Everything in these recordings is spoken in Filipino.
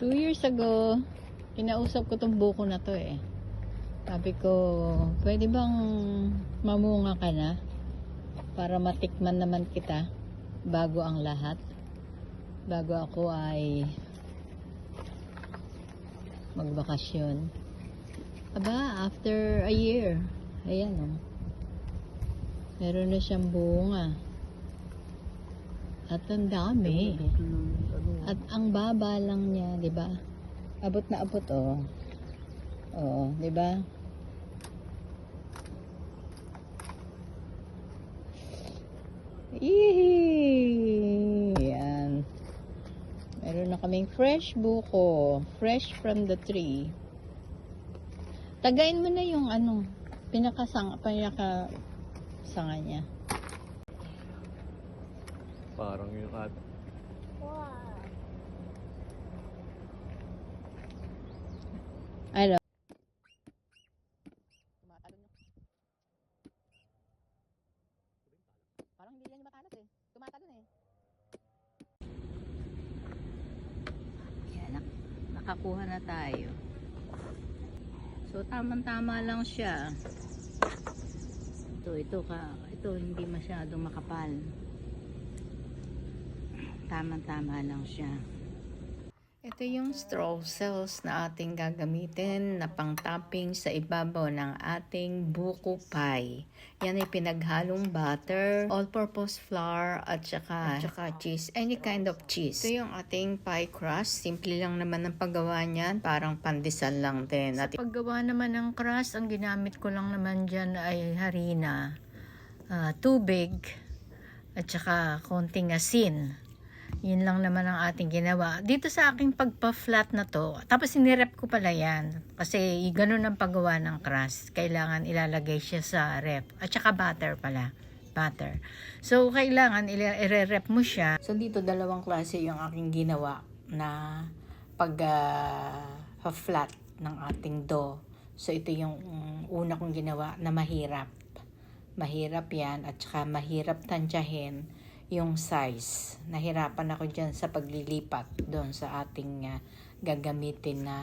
2 years ago, kinausap ko tong buko na to eh. Sabi ko, pwede bang mamunga ka na? Para matikman naman kita bago ang lahat. Bago ako ay magbakasyon. Aba, after a year, ayan o. Meron na siyang bunga. At ang dami. At ang baba lang niya, 'di ba? Abot na abot oh. Oo, 'di ba? Yan. Meron na kaming fresh buko, fresh from the tree. Tagain mo na yung pinakasanga niya. Parang yung at Ano? Parang hindi yan matalas eh. Tumatalon eh. Yan, nakakuha na tayo. So tamang-tama lang siya. Ito hindi masyadong makapal. Tamang-tama lang siya. Ito yung straw cells na ating gagamitin na pang-topping sa ibabaw ng ating buko pie. Yan ay pinaghalong butter, all-purpose flour, at saka cheese. Any kind of cheese. Ito yung ating pie crust. Simple lang naman ang paggawa niyan. Parang pandesal lang din. At paggawa naman ng crust, ang ginamit ko lang naman dyan ay harina, tubig, at saka konting asin. Yun lang naman ang ating ginawa. Dito sa aking pagpa-flat na to, tapos sinirep ko pala yan. Kasi ganun ang paggawa ng crust. Kailangan ilalagay siya sa rep. At saka butter pala. Butter. So, kailangan i-rep mo siya. So, dito dalawang klase yung aking ginawa na pag-flat ng ating dough. So, ito yung una kong ginawa na mahirap. Mahirap yan at saka mahirap tansyahin yung size. Nahirapan ako dyan sa paglilipat doon sa ating gagamitin na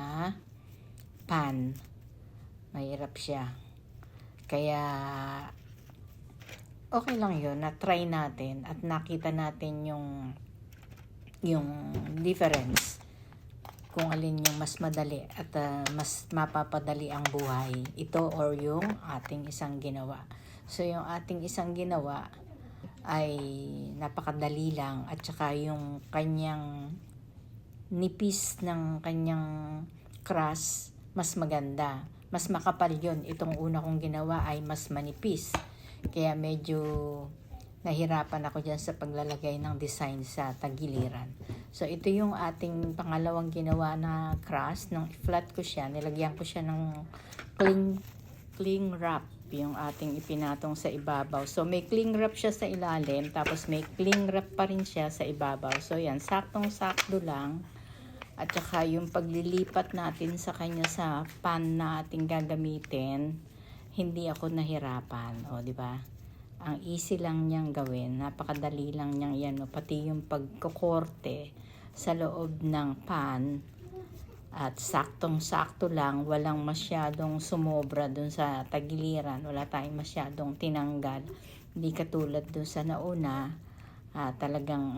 pan. Mahirap siya. Kaya okay lang yun na try natin at nakita natin yung difference kung alin yung mas madali at mas mapapadali ang buhay, ito or yung ating isang ginawa. So yung ating isang ginawa ay napakadali lang at saka yung kanyang nipis ng kanyang crust mas maganda. Mas makapal yun. Itong una kong ginawa ay mas manipis. Kaya medyo nahirapan ako dyan sa paglalagay ng design sa tagiliran. So ito yung ating pangalawang ginawa na crust. Nung flat ko siya, nilagyan ko siya ng cling wrap, yung ating ipinatong sa ibabaw. So may cling wrap siya sa ilalim, tapos may cling wrap pa rin siya sa ibabaw. So yan, saktong-sakto lang. At saka yung paglilipat natin sa kanya sa pan na ating gagamitin, hindi ako nahirapan. O, di ba? Ang easy lang niyang gawin. Napakadali lang niyang yan. O, pati yung pagkukorte sa loob ng pan, at saktong-sakto lang, walang masyadong sumobra dun sa tagiliran, wala tayong masyadong tinanggal, hindi katulad dun sa nauna, talagang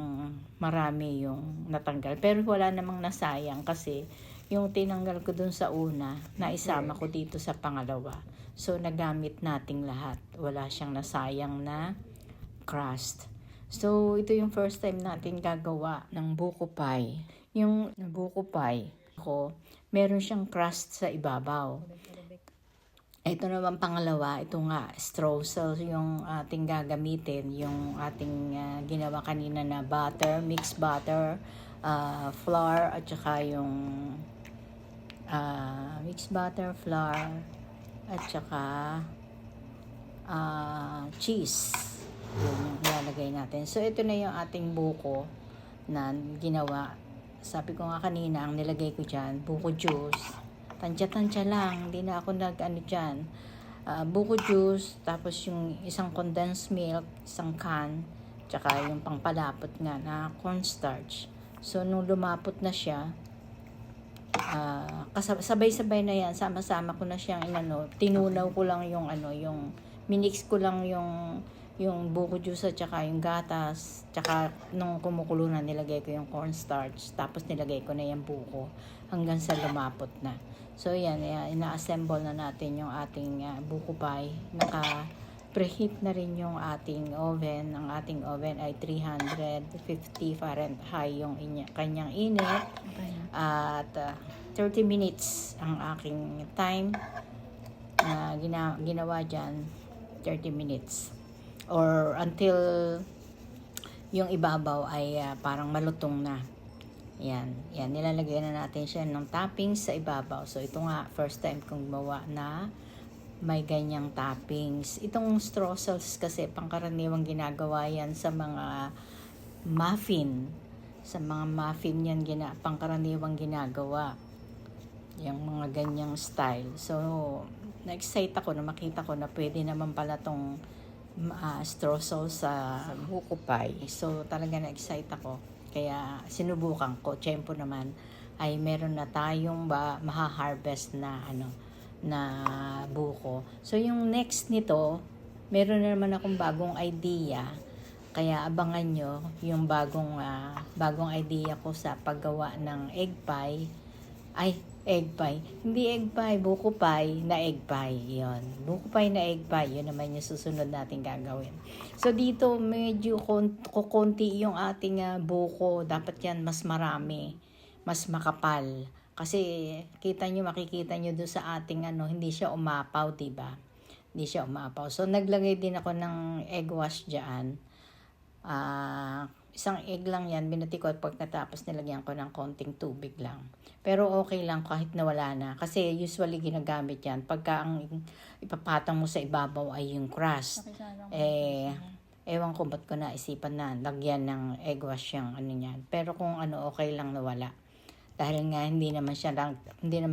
marami yung natanggal, pero wala namang nasayang kasi yung tinanggal ko dun sa una, naisama ko dito sa pangalawa, so nagamit nating lahat, wala siyang nasayang na crust. So ito yung first time natin gagawa ng buko pie. Yung buko pie meron siyang crust sa ibabaw. Ito naman pangalawa, ito nga, straw cells yung ating gagamitin, yung ating ginawa kanina na butter, mixed butter, flour, at saka yung mixed butter, flour, at saka cheese. Yun yung ilalagay natin. So, ito na yung ating buko na ginawa. Sabi ko nga kanina, ang nilagay ko dyan, buko juice. Tansya-tansya lang, hindi na ako dyan. Buko juice, tapos yung isang condensed milk, isang can, tsaka yung pangpalapot nga na cornstarch. So, nung lumapot na siya, sabay-sabay na yan, sama-sama ko na siyang inano, tinunaw ko lang yung minix ko lang yung buko juice at saka yung gatas, tsaka nung kumukulo na nilagay ko yung cornstarch, tapos nilagay ko na yung buko hanggang sa lumapot na. So yan, ina-assemble na natin yung ating buko pie. Preheat na rin yung ating oven. Ang ating oven ay 350 Fahrenheit yung kanyang init. At 30 minutes ang aking time na ginawa dyan. 30 minutes. Or until yung ibabaw ay parang malutong na. Yan, nilalagay na natin siya ng toppings sa ibabaw. So ito nga, first time kong gumawa na may ganyang toppings. Itong streusels kasi pangkaraniwang ginagawa yan sa mga muffin. Sa mga muffin yan pangkaraniwang ginagawa. Yung mga ganyang style. So, na-excite ako na makita ko na pwede naman pala tong streusel sa buko pie. So, talaga na-excite ako. Kaya, sinubukan ko. Tiyempo naman ay meron na tayong maha-harvest na na buko. So, yung next nito, meron na naman akong bagong idea. Kaya abangan nyo yung bagong idea ko sa paggawa ng egg pie. Egg pie. Hindi egg pie, buko pie na egg pie. Yun. Buko pie na egg pie. Yun naman yung susunod natin gagawin. So, dito medyo kukunti yung ating buko. Dapat yan mas marami. Mas makapal. Kasi makikita nyo doon sa ating hindi siya umapaw, diba? Hindi siya umapaw. So, naglagay din ako ng egg wash dyan. Isang egg lang yan, binati ko at pagkatapos nilagyan ko ng konting tubig lang. Pero okay lang kahit nawala na. Kasi usually ginagamit yan. Pagka ang ipapatang mo sa ibabaw ay yung crust. Ewan ko ba't ko naisipan na lagyan ng egg wash yung yan. Pero kung okay lang nawala. Dahil nga hindi naman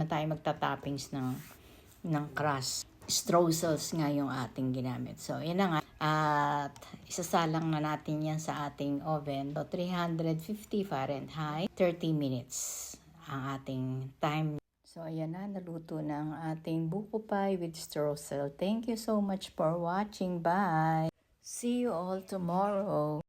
tayo magta-toppings ng crust. Streusels nga yung ating ginamit. So, yun na nga. At isasalang na natin yan sa ating oven. So, 350 Fahrenheit, 30 minutes ang ating time. So, ayan na. Naluto na ang ating buko pie with streusel. Thank you so much for watching. Bye! See you all tomorrow.